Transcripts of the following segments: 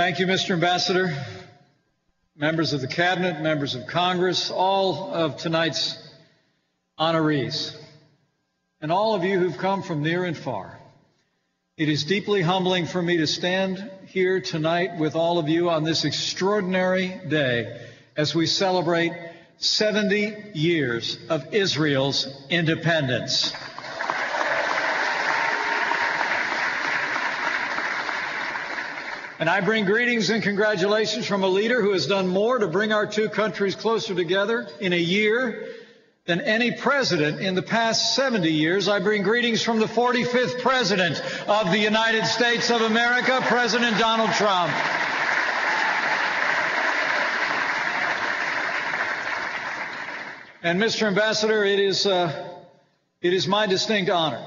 Thank you, Mr. Ambassador, members of the Cabinet, members of Congress, all of tonight's honorees, and all of you who've come from near and far. It is deeply humbling for me to stand here tonight with all of you on this extraordinary day as we celebrate 70 years of Israel's independence. And I bring greetings and congratulations from a leader who has done more to bring our two countries closer together in a year than any president in the past 70 years. I bring greetings from the 45th President of the United States of America, President Donald Trump. And Mr. Ambassador, it is my distinct honor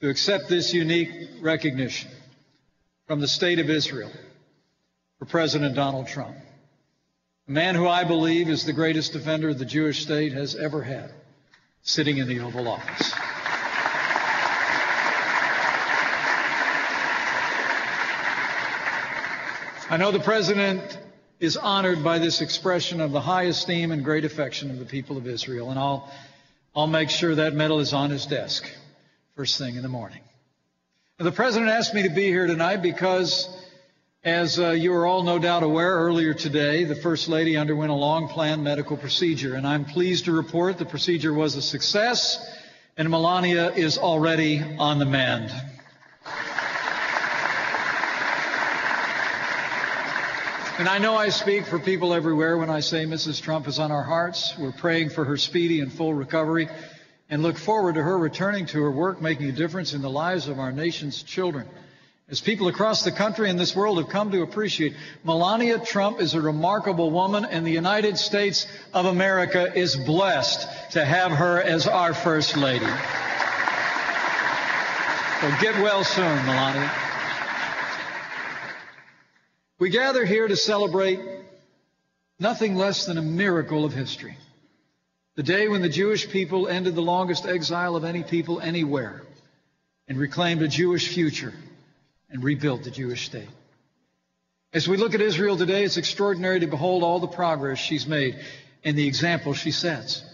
to accept this unique recognition from the State of Israel for President Donald Trump, a man who I believe is the greatest defender the Jewish state has ever had, sitting in the Oval Office. I know the President is honored by this expression of the high esteem and great affection of the people of Israel, and I'll make sure that medal is on his desk first thing in the morning. The President asked me to be here tonight because, as you are all no doubt aware, earlier today, the First Lady underwent a long-planned medical procedure, and I'm pleased to report the procedure was a success, and Melania is already on the mend. And I know I speak for people everywhere when I say Mrs. Trump is on our hearts. We're praying for her speedy and full recovery and look forward to her returning to her work, making a difference in the lives of our nation's children. As people across the country and this world have come to appreciate, Melania Trump is a remarkable woman, and the United States of America is blessed to have her as our First Lady. So get well soon, Melania. We gather here to celebrate nothing less than a miracle of history. The day when the Jewish people ended the longest exile of any people anywhere and reclaimed a Jewish future and rebuilt the Jewish state. As we look at Israel today, it's extraordinary to behold all the progress she's made and the example she sets.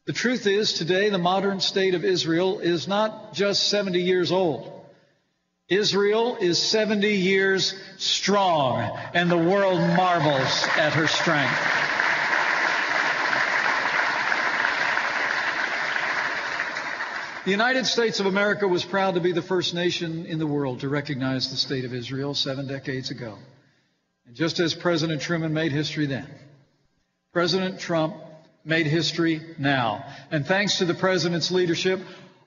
The truth is, today, the modern state of Israel is not just 70 years old. Israel is 70 years strong, and the world marvels at her strength. The United States of America was proud to be the first nation in the world to recognize the State of Israel 7 decades ago. And just as President Truman made history then, President Trump made history now. And thanks to the President's leadership,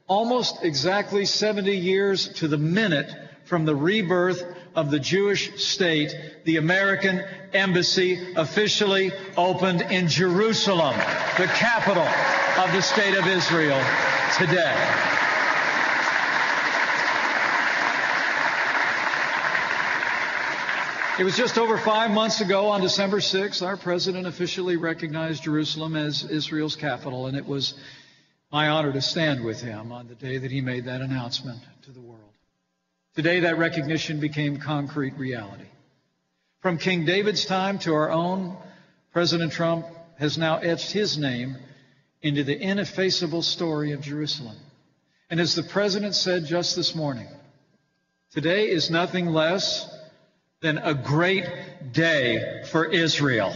almost exactly 70 years to the minute from the rebirth of the Jewish state, the American Embassy officially opened in Jerusalem, the capital of the State of Israel, today. It was just over 5 months ago, on December 6th, our president officially recognized Jerusalem as Israel's capital, and it was my honor to stand with him on the day that he made that announcement to the world. Today, that recognition became concrete reality. From King David's time to our own, President Trump has now etched his name into the ineffaceable story of Jerusalem. And as the President said just this morning, today is nothing less than a great day for Israel.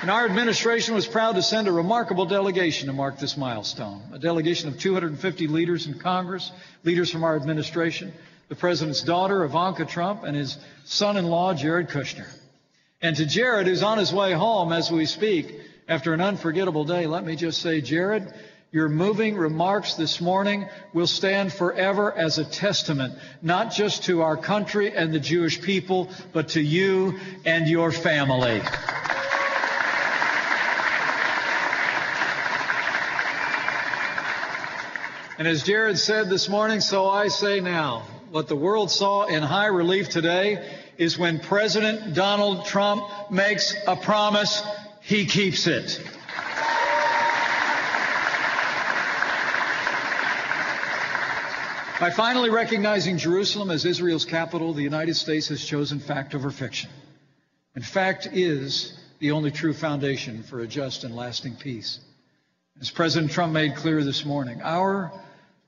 And our administration was proud to send a remarkable delegation to mark this milestone, a delegation of 250 leaders in Congress, leaders from our administration, the President's daughter, Ivanka Trump, and his son-in-law, Jared Kushner. And to Jared, who's on his way home as we speak, after an unforgettable day, let me just say, Jared, your moving remarks this morning will stand forever as a testament, not just to our country and the Jewish people, but to you and your family. And as Jared said this morning, so I say now, what the world saw in high relief today is when President Donald Trump makes a promise, he keeps it. By finally recognizing Jerusalem as Israel's capital, the United States has chosen fact over fiction. And fact is the only true foundation for a just and lasting peace. As President Trump made clear this morning, our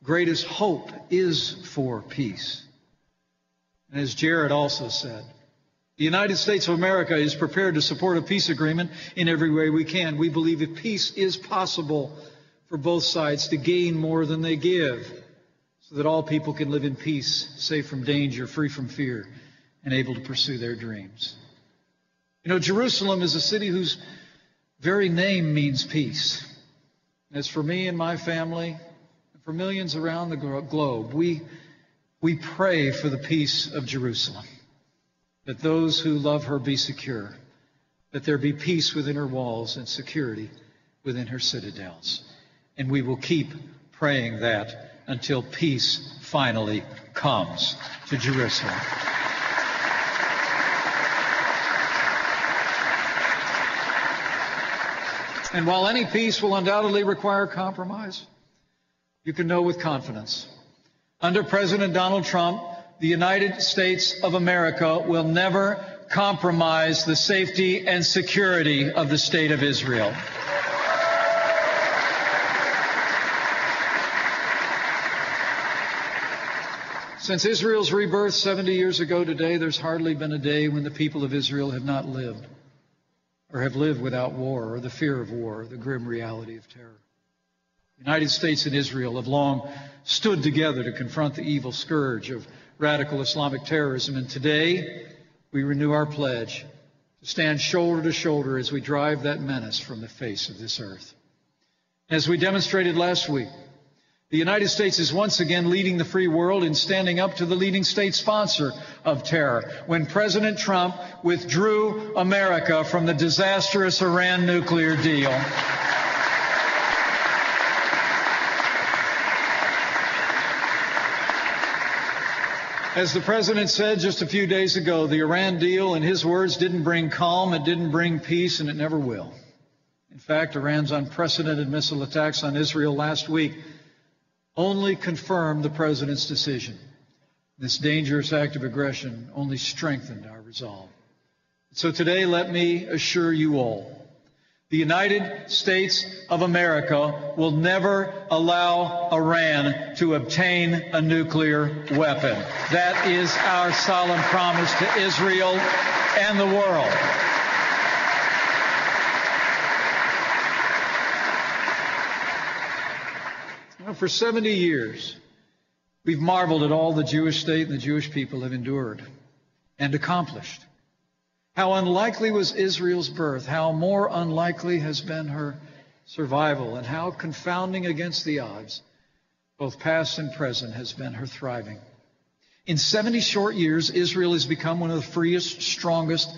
greatest hope is for peace. And as Jared also said, the United States of America is prepared to support a peace agreement in every way we can. We believe that peace is possible for both sides to gain more than they give, so that all people can live in peace, safe from danger, free from fear, and able to pursue their dreams. You know, Jerusalem is a city whose very name means peace. As for me and my family, and for millions around the globe, we pray for the peace of Jerusalem, that those who love her be secure, that there be peace within her walls and security within her citadels. And we will keep praying that until peace finally comes to Jerusalem. And while any peace will undoubtedly require compromise, you can know with confidence, under President Donald Trump, the United States of America will never compromise the safety and security of the State of Israel. Since Israel's rebirth 70 years ago today, there's hardly been a day when the people of Israel have not lived, or have lived without war, or the fear of war, the grim reality of terror. The United States and Israel have long stood together to confront the evil scourge of radical Islamic terrorism, and today we renew our pledge to stand shoulder to shoulder as we drive that menace from the face of this earth. As we demonstrated last week, the United States is once again leading the free world in standing up to the leading state sponsor of terror when President Trump withdrew America from the disastrous Iran nuclear deal. As the President said just a few days ago, the Iran deal, in his words, didn't bring calm, it didn't bring peace, and it never will. In fact, Iran's unprecedented missile attacks on Israel last week only confirmed the President's decision. This dangerous act of aggression only strengthened our resolve. So today, let me assure you all, the United States of America will never allow Iran to obtain a nuclear weapon. That is our solemn promise to Israel and the world. For 70 years, we've marveled at all the Jewish state and the Jewish people have endured and accomplished. How unlikely was Israel's birth, how more unlikely has been her survival, and how confounding against the odds, both past and present, has been her thriving. In 70 short years, Israel has become one of the freest, strongest,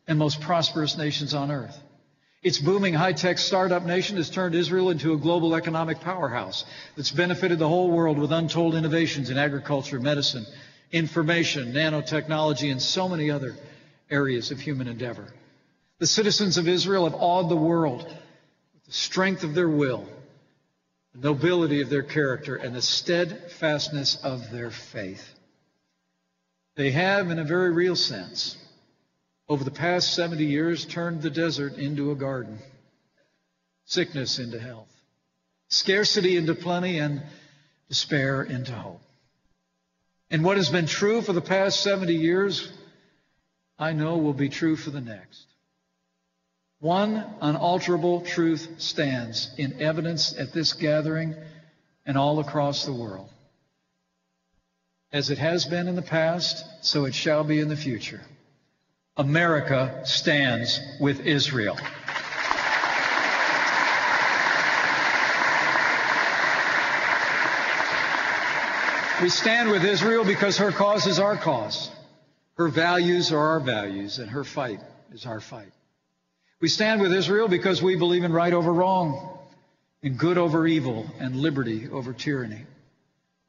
and most prosperous nations on earth. Its booming high-tech startup nation has turned Israel into a global economic powerhouse that's benefited the whole world with untold innovations in agriculture, medicine, information, nanotechnology, and so many other areas of human endeavor. The citizens of Israel have awed the world with the strength of their will, the nobility of their character, and the steadfastness of their faith. They have, in a very real sense, over the past 70 years, turned the desert into a garden, sickness into health, scarcity into plenty, and despair into hope. And what has been true for the past 70 years, I know will be true for the next. One unalterable truth stands in evidence at this gathering and all across the world. As it has been in the past, so it shall be in the future. America stands with Israel. We stand with Israel because her cause is our cause. Her values are our values, and her fight is our fight. We stand with Israel because we believe in right over wrong, in good over evil, and liberty over tyranny.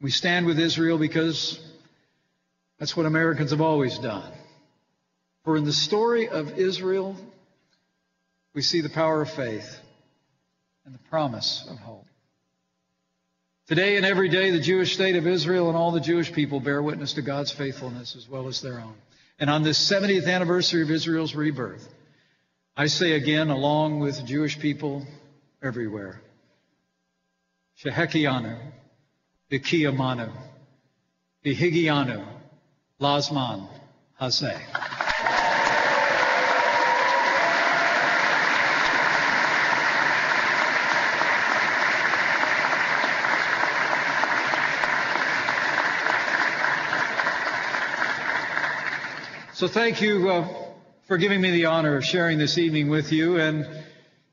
We stand with Israel because that's what Americans have always done. For in the story of Israel, we see the power of faith and the promise of hope. Today and every day, the Jewish state of Israel and all the Jewish people bear witness to God's faithfulness as well as their own. And on this 70th anniversary of Israel's rebirth, I say again, along with Jewish people everywhere, Shehekianu, B'kiyamanu, B'higianu, Lazman Hazeh. So thank you for giving me the honor of sharing this evening with you and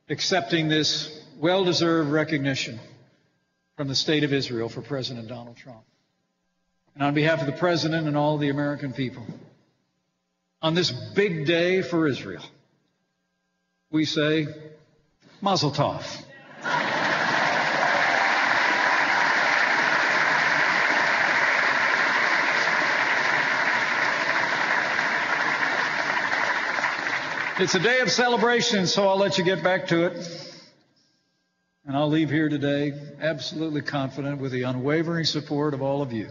accepting this well-deserved recognition from the state of Israel for President Donald Trump. And on behalf of the President and all the American people, on this big day for Israel, we say, Mazel Tov. It's a day of celebration, so I'll let you get back to it. And I'll leave here today absolutely confident with the unwavering support of all of you,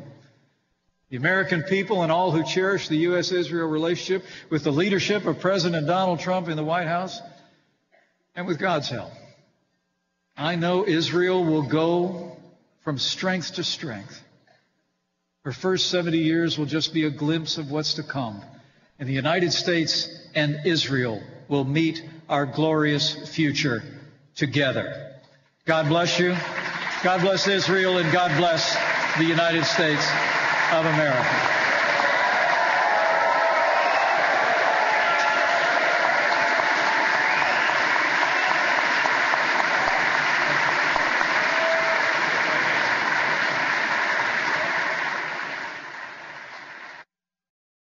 the American people and all who cherish the U.S.-Israel relationship, with the leadership of President Donald Trump in the White House, and with God's help. I know Israel will go from strength to strength. Her first 70 years will just be a glimpse of what's to come. And the United States and Israel will meet our glorious future together. God bless you. God bless Israel, and God bless the United States of America.